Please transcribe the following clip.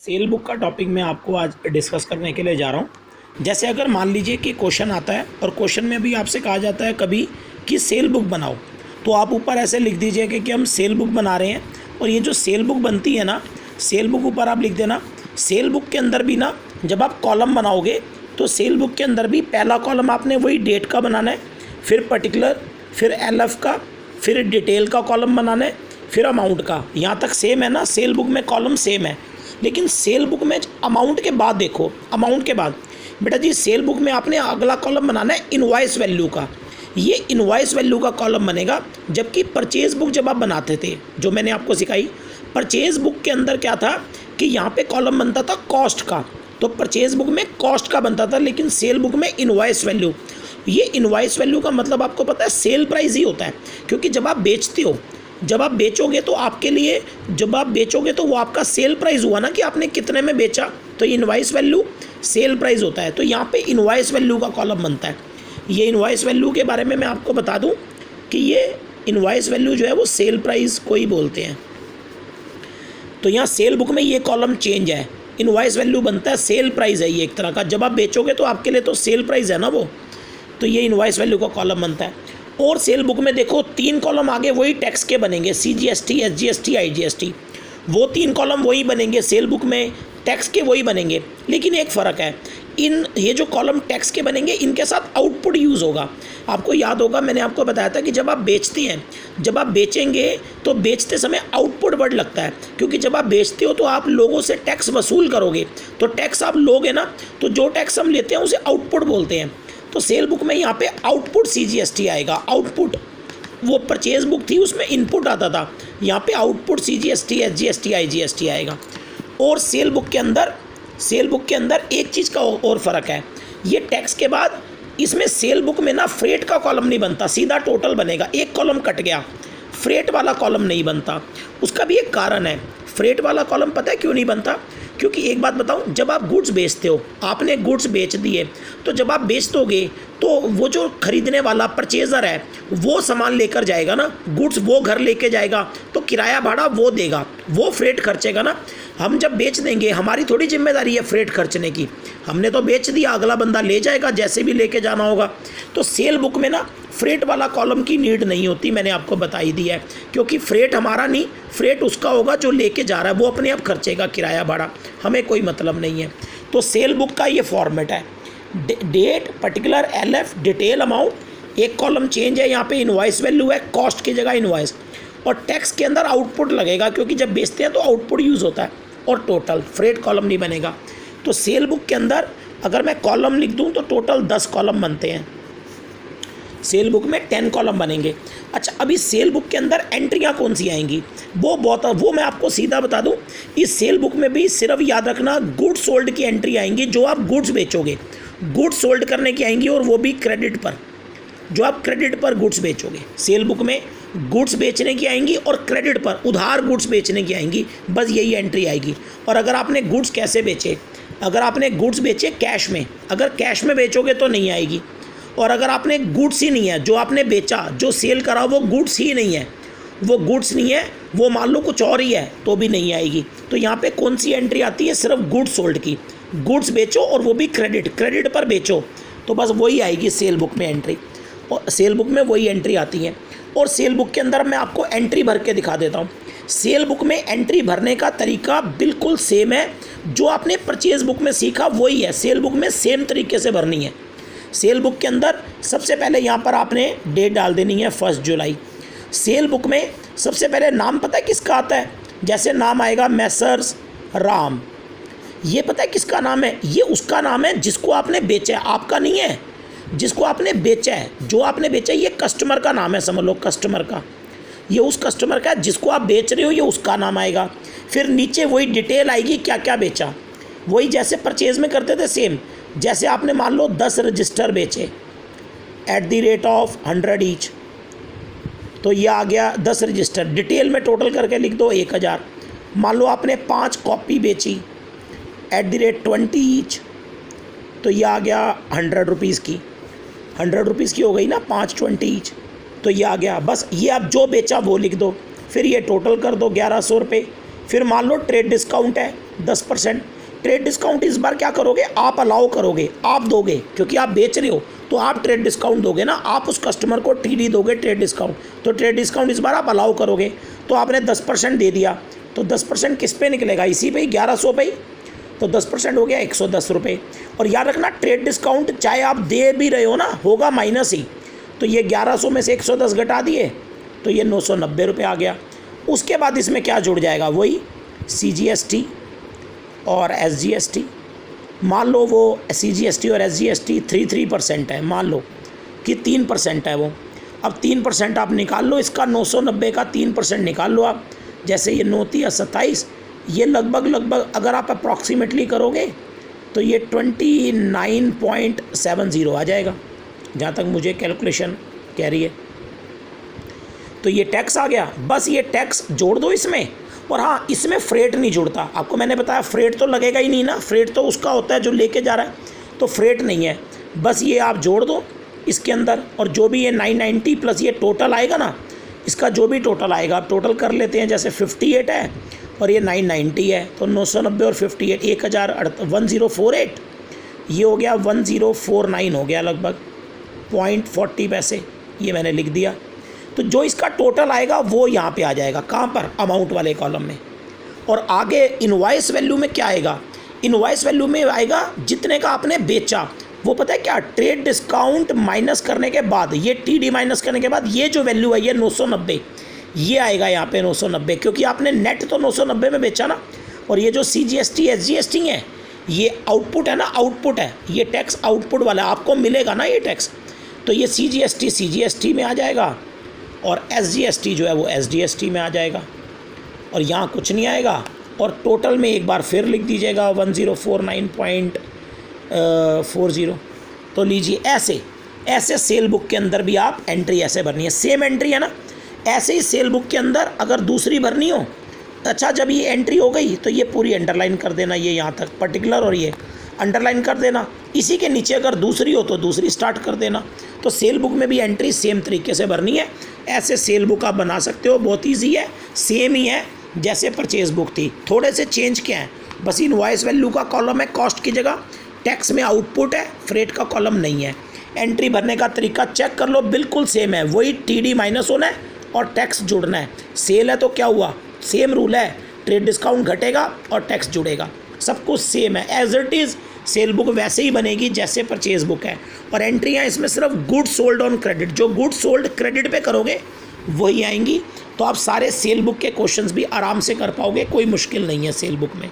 Cell book का topic मैं आपको आज डिस्कस करने के लिए जा रहा हूँ। जैसे अगर मान लीजिए कि क्वेश्चन आता है और क्वेश्चन में भी आपसे कहा जाता है कभी कि सेल बुक बनाओ, तो आप ऊपर ऐसे लिख दीजिएगा कि हम सेल बुक बना रहे हैं। और ये जो सेल बुक बनती है ना, सेल बुक ऊपर आप लिख देना। सेल बुक के अंदर भी ना जब आप कॉलम बनाओगे तो सेल बुक के अंदर भी पहला कॉलम आपने वही डेट का बनाना है, फिर पर्टिकुलर, फिर LF का, फिर डिटेल का कॉलम बनाना है, फिर अमाउंट का। यहाँ तक सेम है ना, सेल बुक में कॉलम सेम है। लेकिन सेल बुक में अमाउंट के बाद देखो, अमाउंट के बाद बेटा जी सेल बुक में आपने अगला कॉलम बनाना है इनवॉइस वैल्यू का। ये इनवॉइस वैल्यू का कॉलम बनेगा। जबकि परचेज बुक जब आप बनाते थे, जो मैंने आपको सिखाई, परचेज बुक के अंदर क्या था कि यहाँ पे कॉलम बनता था कॉस्ट का, तो परचेज बुक में कॉस्ट का बनता था, लेकिन सेल बुक में इनवॉइस वैल्यू। ये इनवॉइस वैल्यू का मतलब आपको पता है सेल प्राइस ही होता है, क्योंकि जब आप बेचते हो, जब आप बेचोगे तो आपके लिए, जब आप बेचोगे तो वो आपका सेल प्राइस हुआ ना कि आपने कितने में बेचा, तो इनवॉइस वैल्यू सेल प्राइस होता है। तो यहाँ पे इनवॉइस वैल्यू का कॉलम बनता है। ये इनवॉइस वैल्यू के बारे में मैं आपको बता दूं कि ये इनवॉइस वैल्यू जो है वो सेल प्राइस को ही बोलते हैं। तो यहाँ सेल बुक में ये कॉलम चेंज है, इनवॉइस वैल्यू बनता है सेल प्राइस है ये एक तरह का। जब आप बेचोगे तो आपके लिए तो सेल प्राइस है ना वो, तो ये इनवॉइस वैल्यू का कॉलम बनता है। और सेल बुक में देखो 3 कॉलम आगे वही टैक्स के बनेंगे, CGST, SGST, IGST, वो 3 कॉलम वही बनेंगे सेल बुक में, टैक्स के वही बनेंगे। लेकिन एक फ़र्क है, ये जो कॉलम टैक्स के बनेंगे इनके साथ आउटपुट यूज़ होगा। आपको याद होगा मैंने आपको बताया था कि जब आप बेचते हैं, जब आप बेचेंगे तो बेचते समय आउटपुट वर्ड लगता है, क्योंकि जब आप बेचते हो तो आप लोगों से टैक्स वसूल करोगे, तो टैक्स आप लोगे ना, तो जो टैक्स हम लेते हैं उसे आउटपुट बोलते हैं। तो सेल बुक में यहाँ पे आउटपुट CGST आएगा। आउटपुट, वो परचेज बुक थी उसमें इनपुट आता था, यहाँ पे आउटपुट CGST, SGST, IGST आएगा। और सेल बुक के अंदर एक चीज़ का और फ़र्क है, ये टैक्स के बाद इसमें सेल बुक में ना फ्रेट का कॉलम नहीं बनता, सीधा टोटल बनेगा। एक कॉलम कट गया, फ्रेट वाला कॉलम नहीं बनता। उसका भी एक कारण है, फ्रेट वाला कॉलम पता है क्यों नहीं बनता? क्योंकि एक बात बताऊं, जब आप गुड्स बेचते हो, आपने गुड्स बेच दिए, तो जब आप बेच दोगे तो वो जो खरीदने वाला परचेज़र है वो सामान लेकर जाएगा ना, गुड्स वो घर लेके जाएगा, तो किराया भाड़ा वो देगा, वो फ्रेट खर्चेगा ना। हम जब बेच देंगे, हमारी थोड़ी जिम्मेदारी है फ्रेट खर्चने की, हमने तो बेच दिया, अगला बंदा ले जाएगा जैसे भी लेके जाना होगा। तो सेल बुक में ना फ्रेट वाला कॉलम की नीड नहीं होती, मैंने आपको बताई दी है, क्योंकि फ्रेट हमारा नहीं, फ्रेट उसका होगा जो लेके जा रहा है, वो अपने आप खर्चेगा किराया भाड़ा, हमें कोई मतलब नहीं है। तो सेल बुक का ये फॉर्मेट है, date, particular, LF, detail, amount, एक कॉलम चेंज है, यहाँ पे इनवॉइस वैल्यू है, कॉस्ट की जगह इनवॉइस, और टैक्स के अंदर आउटपुट लगेगा, क्योंकि जब बेचते हैं तो आउटपुट यूज़ होता है, और टोटल, फ्रेट कॉलम नहीं बनेगा। तो सेल बुक के अंदर अगर मैं कॉलम लिख दूं तो टोटल 10 कॉलम बनते हैं, सेल बुक में 10 कॉलम बनेंगे। अच्छा, अभी सेल बुक के अंदर एंट्रियां कौन सी आएंगी, वो मैं आपको सीधा बता दूं। इस सेल बुक में भी सिर्फ याद रखना गुड्स सोल्ड की एंट्री आएंगी, जो आप गुड्स बेचोगे, गुड्स सोल्ड करने की आएंगी, और वो भी क्रेडिट पर, जो आप क्रेडिट पर गुड्स बेचोगे। सेल बुक में गुड्स बेचने की आएंगी और क्रेडिट पर उधार गुड्स बेचने की आएंगी, बस यही एंट्री आएगी। और अगर आपने गुड्स कैसे बेचे, अगर आपने गुड्स बेचे कैश में, अगर कैश में बेचोगे तो नहीं आएगी। और अगर आपने गुड्स ही नहीं है, जो आपने बेचा, जो सेल करा वो गुड्स ही नहीं है, वो गुड्स नहीं है, वो मान लो कुछ और ही है, तो भी नहीं आएगी। तो यहाँ पे कौन सी एंट्री आती है? सिर्फ गुड्स सोल्ड की, गुड्स बेचो और वो भी क्रेडिट पर बेचो, तो बस वही आएगी सेल बुक में एंट्री, और सेल बुक में वही एंट्री आती है। और सेल बुक के अंदर मैं आपको एंट्री भर के दिखा देता हूँ। सेल बुक में एंट्री भरने का तरीका बिल्कुल सेम है, जो आपने परचेज बुक में सीखा वही है, सेल बुक में सेम तरीके से भरनी है। सेल बुक के अंदर सबसे पहले यहाँ पर आपने डेट डाल देनी है 1 जुलाई। सेल बुक में सबसे पहले नाम पता है किसका आता है? जैसे नाम आएगा मैसर्स राम, ये पता है किसका नाम है? ये उसका नाम है जिसको आपने बेचा है, आपका नहीं है, जिसको आपने बेचा है, जो आपने बेचा है, ये कस्टमर का नाम है, समझ लो कस्टमर का, ये उस कस्टमर का जिसको आप बेच रहे हो, ये उसका नाम आएगा। फिर नीचे वही डिटेल आएगी, क्या क्या बेचा, वही जैसे परचेज में करते थे सेम। जैसे आपने मान लो 10 रजिस्टर बेचे @100 ईच, तो ये आ गया 10 रजिस्टर। डिटेल में टोटल करके लिख दो 1000। मान लो आपने 5 कॉपी बेची @20 ईच, तो ये आ गया 100 रुपीज़ की, 100 रुपीज़ की हो गई ना, 5 20 ईच, तो ये आ गया। बस ये आप जो बेचा वो लिख दो, फिर ये टोटल कर दो 1100 रुपये। फिर मान लो ट्रेड डिस्काउंट है, 10%। ट्रेड डिस्काउंट इस बार क्या करोगे, आप अलाउ करोगे, आप दोगे, क्योंकि आप बेच रहे हो तो आप ट्रेड डिस्काउंट दोगे ना, आप उस कस्टमर को TD दोगे ट्रेड डिस्काउंट, तो ट्रेड डिस्काउंट इस बार आप अलाउ करोगे। तो आपने 10% दे दिया, तो 10% किस पे निकलेगा, इसी पे ही 1100 पे ही, तो 10% हो गया 110 रुपये। और याद रखना ट्रेड डिस्काउंट चाहे आप दे भी रहे हो ना, होगा माइनस ही, तो ये 1100 में से 110 घटा दिए तो ये 990 रुपये आ गया। उसके बाद इसमें क्या जुड़ जाएगा, वही CGST और SGST। मान लो वो CGST और SGST 3% है, मान लो कि 3% है वो, अब 3% आप निकाल लो, इसका 990 का 3% निकाल लो आप, जैसे ये 9 या 27, ये लगभग अगर आप अप्रॉक्सीमेटली करोगे तो ये 29.70 आ जाएगा, जहाँ तक मुझे कैलकुलेशन कह रही है। तो ये टैक्स आ गया, बस ये टैक्स जोड़ दो इसमें। और हाँ, इसमें फ्रेट नहीं जुड़ता, आपको मैंने बताया फ्रेट तो लगेगा ही नहीं ना, फ्रेट तो उसका होता है जो लेके जा रहा है, तो फ्रेट नहीं है, बस ये आप जोड़ दो इसके अंदर। और जो भी ये 990 प्लस ये टोटल आएगा ना, इसका जो भी टोटल आएगा, आप टोटल कर लेते हैं, जैसे 58 है और ये 990 है, तो 990 और 58 1048, ये हो गया 1049 हो गया, लगभग 0.40 पैसे, ये मैंने लिख दिया। तो जो इसका टोटल आएगा वो यहाँ पे आ जाएगा, कहाँ पर, अमाउंट वाले कॉलम में। और आगे इनवॉइस वैल्यू में क्या आएगा, इनवॉइस वैल्यू में आएगा जितने का आपने बेचा, वो पता है क्या, ट्रेड डिस्काउंट माइनस करने के बाद, ये TD माइनस करने के बाद ये जो वैल्यू है ये 990, ये आएगा यहाँ पे 990, क्योंकि आपने नेट तो 990 में बेचा ना। और ये जो CGST SGST है ये आउटपुट है ना, आउटपुट है, ये टैक्स आउटपुट वाला आपको मिलेगा ना ये टैक्स, तो ये CGST में आ जाएगा और SGST जो है वो SDST में आ जाएगा, और यहाँ कुछ नहीं आएगा। और टोटल में एक बार फिर लिख दीजिएगा 1049.40। तो लीजिए ऐसे सेल बुक के अंदर भी आप एंट्री ऐसे भरनी है, सेम एंट्री है ना, ऐसे ही सेल बुक के अंदर अगर दूसरी भरनी हो, अच्छा जब ये एंट्री हो गई तो ये पूरी अंडरलाइन कर देना, ये यहाँ तक पर्टिकुलर, और ये अंडरलाइन कर देना। इसी के नीचे अगर दूसरी हो तो दूसरी स्टार्ट कर देना। तो सेल बुक में भी एंट्री सेम तरीके से भरनी है, ऐसे सेल बुक आप बना सकते हो, बहुत ईजी है, सेम ही है जैसे परचेज बुक थी। थोड़े से चेंज क्या है, बस इनवॉइस वैल्यू का कॉलम है कॉस्ट की जगह, टैक्स में आउटपुट है, फ्रेट का कॉलम नहीं है। एंट्री भरने का तरीका चेक कर लो, बिल्कुल सेम है, वही TD माइनस होना है और टैक्स जुड़ना है। सेल है तो क्या हुआ, सेम रूल है, ट्रेड डिस्काउंट घटेगा और टैक्स जुड़ेगा, सब कुछ सेम है, as it is sale book वैसे ही बनेगी जैसे परचेज बुक है। और एंट्रियाँ इसमें सिर्फ गुड्स सोल्ड ऑन क्रेडिट, जो गुड्स सोल्ड क्रेडिट पे करोगे वही आएंगी। तो आप सारे सेल बुक के क्वेश्चंस भी आराम से कर पाओगे, कोई मुश्किल नहीं है सेल बुक में।